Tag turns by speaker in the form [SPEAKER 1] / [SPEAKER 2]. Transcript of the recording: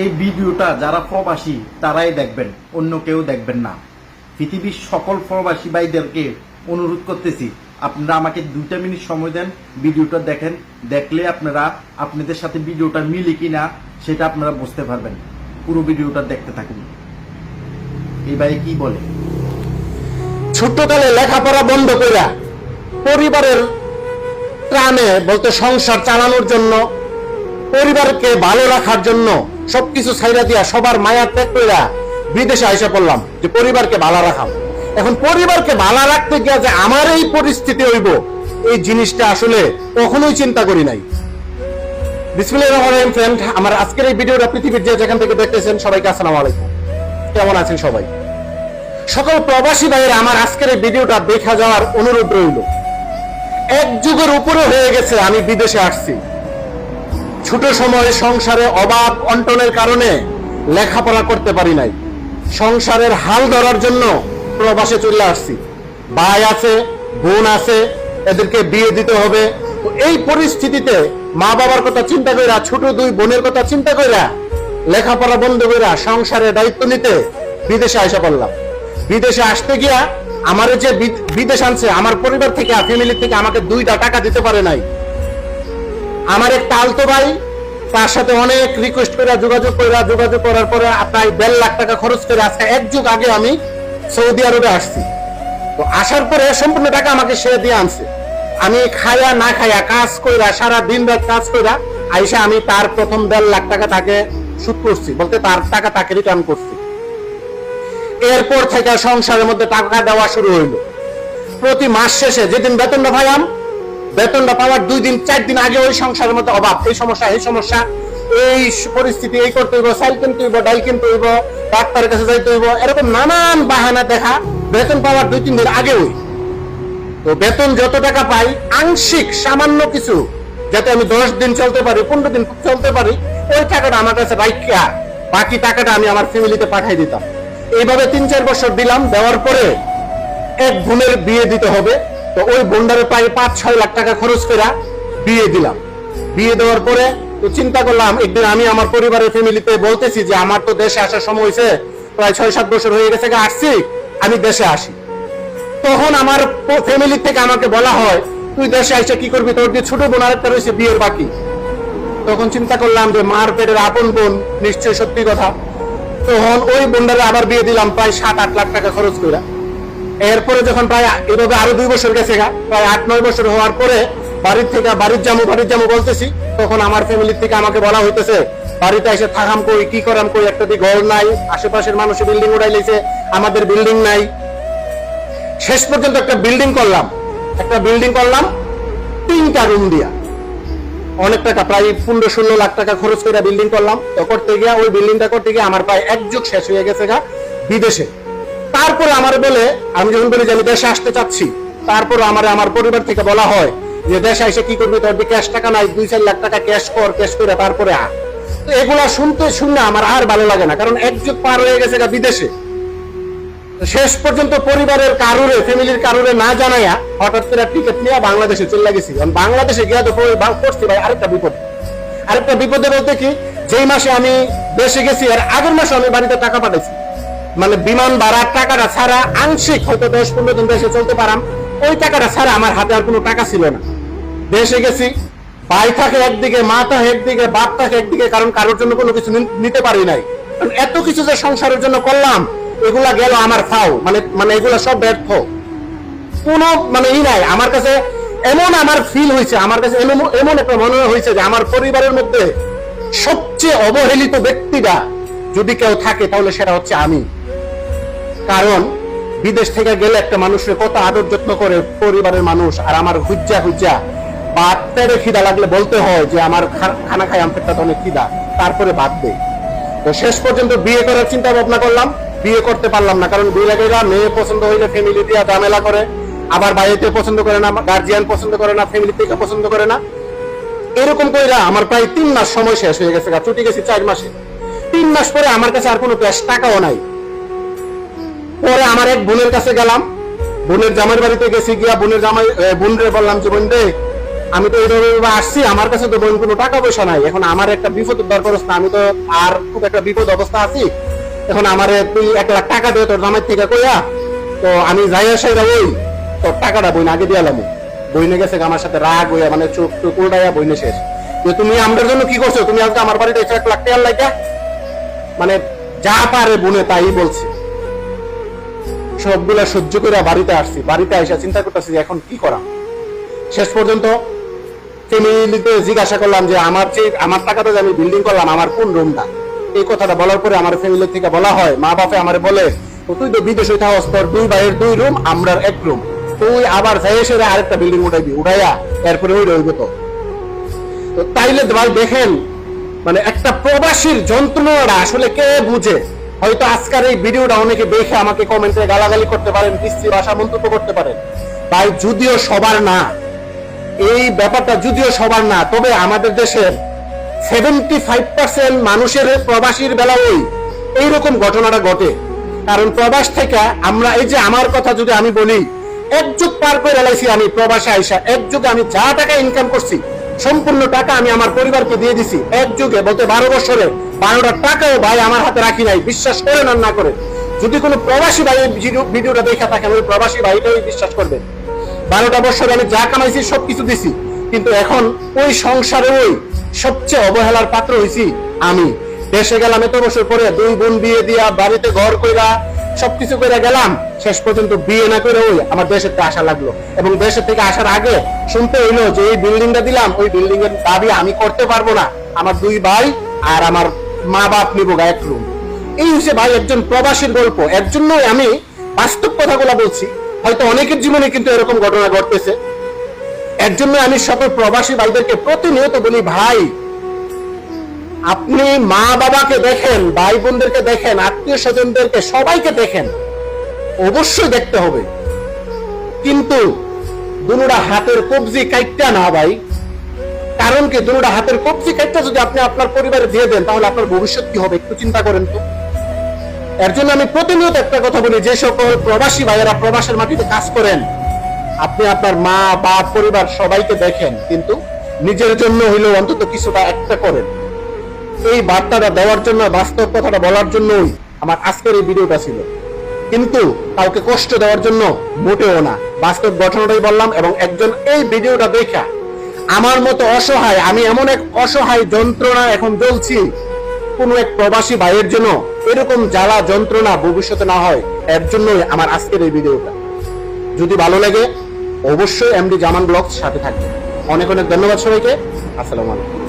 [SPEAKER 1] এই ভিডিওটা যারা প্রবাসী তারাই দেখবেন, অন্য কেউ দেখবেন না। পৃথিবীর সকল প্রবাসী ভাইদেরকে অনুরোধ করতেছি, আপনারা আমাকে 2 মিনিট সময় দেন, ভিডিওটা দেখেন। দেখলে আপনারা আপনাদের সাথে ভিডিওটা মিলে কিনা সেটা আপনারা বুঝতে পারবেন। পুরো ভিডিওটা দেখতে থাকুন। এই ভাই কি বলে?
[SPEAKER 2] ছোটকালে লেখাপড়া বন্ধ কইরা পরিবারের ত্রাণে বলতে সংসার চালানোর জন্য, পরিবারকে ভালো রাখার জন্য সবকিছু ছাইরা দিয়া সবার মায়া ত্যাগ কইরা বিদেশে আইসা পড়লাম যে পরিবারকে ভালো রাখাম। এখন পরিবারকে ভালো রাখতে গিয়া যে আমার এই পরিস্থিতি হইব, এই জিনিসটা আসলে কখনোই চিন্তা করি নাই। বিসমিল্লাহির রহমানির রহিম। ফ্রেন্ড, আমার আজকের এই ভিডিওটা পৃথিবীর যে যেখান থেকে দেখতেছেন সবাইকে আসসালামু আলাইকুম। কেমন আছেন সবাই? সকল প্রবাসী ভাইয়েরা আমার আজকের এই ভিডিওটা দেখা যাওয়ার অনুরোধ রইল। 1 যুগের উপরে হয়ে গেছে আমি বিদেশে আসছি। ছোট সময়ে সংসারে অভাব অন্টনের কারণে লেখাপড়া করতে পারি নাই। সংসারের হাল ধরার জন্য প্রবাসে চলে আসছি। ভাই আছে, বোন আছে, এদেরকে বিয়ে দিতে হবে। তো এই পরিস্থিতিতে মা বাবার কথা চিন্তা কইরা, ছোট 2 বোনের কথা চিন্তা কইরা লেখাপড়া বন্ধ কইরা সংসারের দায়িত্ব নিতে বিদেশে আইসা পড়লাম। বিদেশে আসতে গিয়া আমার যে বিদেশ আনছে, আমার পরিবার থেকে ফ্যামিলি থেকে আমাকে 2টা টাকা দিতে পারে নাই। আমার এক আলতো ভাই, তার সাথে অনেক রিকোয়েস্ট করে যোগাযোগ করার পরে প্রায় 1.5 লাখ টাকা খরচ করে আজকে 1 যুগ আগে আমি সৌদি আরবে আসছি। তো আসার পরে সম্পূর্ণ টাকা আমাকে সে দিয়ে আনছে। আমি খায়া না খায়া কাজ কইরা সারা দিন রাত কাজ কইরা আইসা আমি তার প্রথম 1.5 লাখ টাকা তাকে সুদ করছি, বলতে তার টাকা তাকে রিটার্ন করছি। এরপর থেকে সংসারের মধ্যে টাকা দেওয়া শুরু হইল। প্রতি মাস শেষে যেদিন বেতনটা পাইলাম, বেতনটা পাওয়ার 2 দিন 4 দিন আগে ওই সংসারের মধ্যে অভাব, এই সমস্যা এই পরিস্থিতি, এই করতে হইব, চাল কিনতে হইব, ডাল কিনতে হইব, ডাক্তারের কাছে যাইতে হইব, এরকম নানান বাহানা দেখা বেতন পাওয়ার 2-3 দিন আগে হই। তো বেতন যত টাকা পাই আংশিক সামান্য কিছু, যাতে আমি 10 দিন চলতে পারি, 15 দিন চলতে পারি, ওই টাকাটা আমার কাছে রাইখা বাকি টাকাটা আমি আমার ফ্যামিলিতে পাঠাই দিতাম। এইভাবে 3-4 বছর দিলাম। দেওয়ার পরে এক বোনের বিয়ে দিতে হবে। তো ওই বোনটারে প্রায় 5-6 লাখ টাকা খরচ করে বিয়ে দিলাম। বিয়ে দেওয়ার পরে তো চিন্তা করলাম, একদিন আমি আমার পরিবারের ফ্যামিলিতে বলতেছি যে আমার তো দেশে আসার সময় হয়েছে, প্রায় 6-7 বছর হয়ে গেছে আসছি, আমি দেশে আসি। তখন আমার ফ্যামিলি থেকে আমাকে বলা হয়, তুই দেশে এসে কি করবি, তোর যে ছোট বোন আরেকটা রয়েছে বিয়ের বাকি। তখন চিন্তা করলাম যে মার পেটের আপন বোন, নিশ্চয়ই সত্যি কথা। তখন ওই বোনটারে আবার বিয়ে দিলাম প্রায় 7-8 লাখ টাকা খরচ করে। এরপরে যখন প্রায় এভাবে আরো 2 বছর গেছে, প্রায় 8-9 বছর হওয়ার পরে বাড়ির জামু বলতেছি, তখন আমার ফ্যামিলি থেকে আমাকে বলা হইতেছে, বাড়িতে এসে থাকাম কই, কি করাম কই, একটা দি ঘর নাই, আশেপাশের মানুষের বিল্ডিং উড়াই লাইছে, আমাদের বিল্ডিং নাই। শেষ পর্যন্ত একটা বিল্ডিং করলাম 3টা রুম দিয়া, অনেক টাকা, প্রায় 15-16 লাখ টাকা খরচ করে বিল্ডিং করলাম। তো করতে গিয়া ওই বিল্ডিংটা করতে গিয়ে আমার প্রায় 1 যুগ শেষ হয়ে গেছে বিদেশে। তারপরে আমার বলে, আমি যখন বলি যে আমি দেশে আসতে চাচ্ছি, তারপরে আমার পরিবার থেকে বলা হয় যে দেশে এসে কি করবি, তোর ক্যাশ টাকা নাই, 2-4 লাখ টাকা ক্যাশ করে তারপরে আ। তো এগুলা শুনে আমার আর ভালো লাগে না, কারণ 1 যুগ পার হয়ে গেছে বিদেশে। শেষ পর্যন্ত পরিবারের ফ্যামিলির কারুরে না জানাইয়া হঠাৎ করে টিকিট নিয়ে বাংলাদেশে চলে গেছি। বাংলাদেশে গিয়া তো পড়ছি ভাই আরেকটা বিপদে বলতে কি, যেই মাসে আমি দেশে গেছি আর আগের মাসে আমি বাড়িতে টাকা পাঠাইছি, মানে বিমান ভাড়ার টাকাটা ছাড়া আংশিক হয়তো 10-15 দিন দেশে চলতে পারাম, ওই টাকাটা ছাড়া আমার হাতে আর কোনো টাকা ছিল না। দেশে গেছি, ভাই থাকে একদিকে, মা থাকে একদিকে, বাপ থাকে একদিকে, কারণ কারোর জন্য কোনো কিছু নিতে পারি নাই। এত কিছু যে সংসারের জন্য করলাম, এগুলা গেল আমার ফাও, মানে এগুলা সব ব্যর্থ, কোনো নাই। আমার কাছে এমন আমার ফিল হয়েছে, আমার কাছে এমন একটা মনে হয়েছে যে আমার পরিবারের মধ্যে সবচেয়ে অবহেলিত ব্যক্তিটা যদি কেউ থাকে তাহলে সেটা হচ্ছে আমি। কারণ বিদেশ থেকে গেলে একটা মানুষের কত আদর যত্ন করে পরিবারের মানুষ, আর আমার হুজ্জা বা পেটে খিদা লাগলে বলতে হয় যে আমার খানা খাই, আমার পেটটা অনেক খিদা, তারপরে বাদ দেয়। তো শেষ পর্যন্ত বিয়ে করার চিন্তা ভাবনা করলাম, বিয়ে করতে পারলাম না, কারণ বিয়েরা মেয়ে পছন্দ হইলে ফ্যামিলি দিয়ে ঝামেলা করে, আবার বাড়িতে পছন্দ করে না, গার্জিয়ান পছন্দ করে না, ফ্যামিলি থেকে পছন্দ করে না। এরকম কইরা আমার প্রায় 3 মাস সময় শেষ হয়ে গেছে, ছুটি গেছি 4 মাসে। 3 মাস পরে আমার কাছে আর কোনো ক্যাশ টাকাও নাই। পরে আমার এক বোনের কাছে গেলাম, বোনের জামাইয়ের বাড়িতে গেছি, গিয়া বোনের বোনরে বললাম যে বোন রে, আমি তো এইভাবে আসছি, আমার কাছে তো বোন কোনো টাকা পয়সা নাই, এখন আমার একটা বিপদের দরকার হচ্ছে, আমি তো আর খুব একটা বিপদ অবস্থা আছি, এখন আমারে তুই 1 লাখ টাকা দিয়ে তোর জামাই থেকে কইয়া, তো আমি যাই আসাই ওই তোর টাকাটা বইন আগে দিয়ালাম, বইনে গেছে আমার সাথে রাগ হইয়া, মানে চোখ টোক উল্টাইয়া বইনে শেষ। যে তুমি আমার জন্য কি করছো, তুমি আজকে আমার বাড়িতে 1 লাখ টাকা লাগা, মানে যা পারে বোনে তাই বলছে। সবগুলা সহ্য করে বাড়িতে আসছি, বাড়িতে আইসা চিন্তা করতেছি যে এখন কি করা। শেষ পর্যন্ত ফ্যামিলিতে জিজ্ঞাসা করলাম যে আমার টাকাতে যে আমি বিল্ডিং করলাম, আমার কোন রুমটা। এই কথাটা বলার পরে আমার ফ্যামিলি থেকে বলা হয়, মা বাপে আমার বলে তুই তো বিদেশে থাকস, তোর 2 ভাইয়ের 2 রুম, আমরার 1 রুম, তুই আবার যাই এসে আরেকটা বিল্ডিং উঠাইবি, উঠাইয়া এরপরে ওই রইব। তো তাইলে ভাই দেখেন, মানে একটা প্রবাসীর যন্ত্রণাটা আসলে কে বুঝে। হয়তো আজকের এই ভিডিওটা অনেকে দেখে আমাকে কমেন্টে গালাগালি করতে পারেন, বিশ্রী ভাষা মন্তব্য করতে পারেন। ভাই যদিও সবার না, এই ব্যাপারটা যদিও সবার না, তবে আমাদের দেশের 75% মানুষের প্রবাসীর বেলায় এইরকম ঘটনাটা ঘটে। কারণ প্রবাস থেকে আমরা, এই যে আমার কথা যদি আমি বলি, 1 যুগ পার করে এলাইছি আমি প্রবাসে আইসা, 1 যুগে আমি যা টাকা ইনকাম করছি সম্পূর্ণ টাকা আমি আমার পরিবারকে দিয়ে দিছি। 1 যুগে বলতে 12 বছরে 12টা টাকাও ভাই আমার হাতে রাখি নাই, বিশ্বাস করেন আর না করে। যদি কোনো প্রবাসী ভাই ভিডিওটা দেখে থাকেন, ওই প্রবাসী ভাইটাই বিশ্বাস করবেন। 12টা বছর আমি যা কামাইছি সবকিছু দিছি, কিন্তু এখন ওই সংসারে ওই সবচেয়ে অবহেলার পাত্র হইছি আমি। দেশে গেলাম এত বছর পরে, 2 বোন বিয়ে দিয়া, বাড়িতে ঘর কইরা সবকিছু করে গেলাম, শেষ পর্যন্ত বিয়ে না করে ওই আমার দেশের থেকে আসা লাগলো। এবং দেশের থেকে আসার আগে শুনতে হইলো যে এই বিল্ডিংটা দিলাম, ওই বিল্ডিং এর দাবি আমি করতে পারবো না, আমার 2 ভাই আর আমার মা বাপ নিবো 1 রুম। এই হচ্ছে ভাই একজন প্রবাসীর গল্প। এর জন্যই আমি বাস্তব কথাগুলো বলছি, হয়তো অনেকের জীবনে কিন্তু এরকম ঘটনা ঘটতেছে। এর জন্য আমি সকল প্রবাসী ভাইদেরকে প্রতিনিয়ত বলি, ভাই আপনি মা বাবাকে দেখেন, ভাই বোনদেরকে দেখেন, আত্মীয় স্বজনদেরকে সবাইকে দেখেন, অবশ্যই দেখতে হবে, কিন্তু দুনুরা হাতের কবজি কাইটটা না ভাই। কারণ কি, দুনুরা হাতের কবজি কাইটটা যদি আপনি আপনার পরিবারে দিয়ে দেন, তাহলে আপনার ভবিষ্যৎ কি হবে একটু চিন্তা করেন তো। এর জন্য আমি প্রতিনিয়ত একটা কথা বলি, যে সকল প্রবাসী ভাইয়েরা প্রবাসের মাটিতে কাজ করেন, আপনি আপনার মা বাপ পরিবার সবাইকে দেখেন, কিন্তু নিজের জন্য হইলেও অন্তত কিছুটা একটা করেন। এই বার্তাটা দেওয়ার জন্য, বাস্তব কথাটা বলার জন্যই আমার আজকের এই ভিডিওটা ছিল, কিন্তু কাউকে কষ্ট দেওয়ার জন্য মোটেও না। বাস্তব ঘটনাটাই বললাম। এবং একজন এই ভিডিওটা দেখা আমার মতো অসহায়, আমি এমন এক অসহায় যন্ত্রণা এখন জ্বলছি, কোন এক প্রবাসী ভাইয়ের জন্য এরকম জ্বালা যন্ত্রণা ভবিষ্যতে না হয়, এর জন্যই আমার আজকের এই ভিডিওটা। যদি ভালো লাগে অবশ্যই এমডি জামান ব্লগস সাথে থাকবে। অনেক অনেক ধন্যবাদ সবাইকে। আসসালামু আলাইকুম।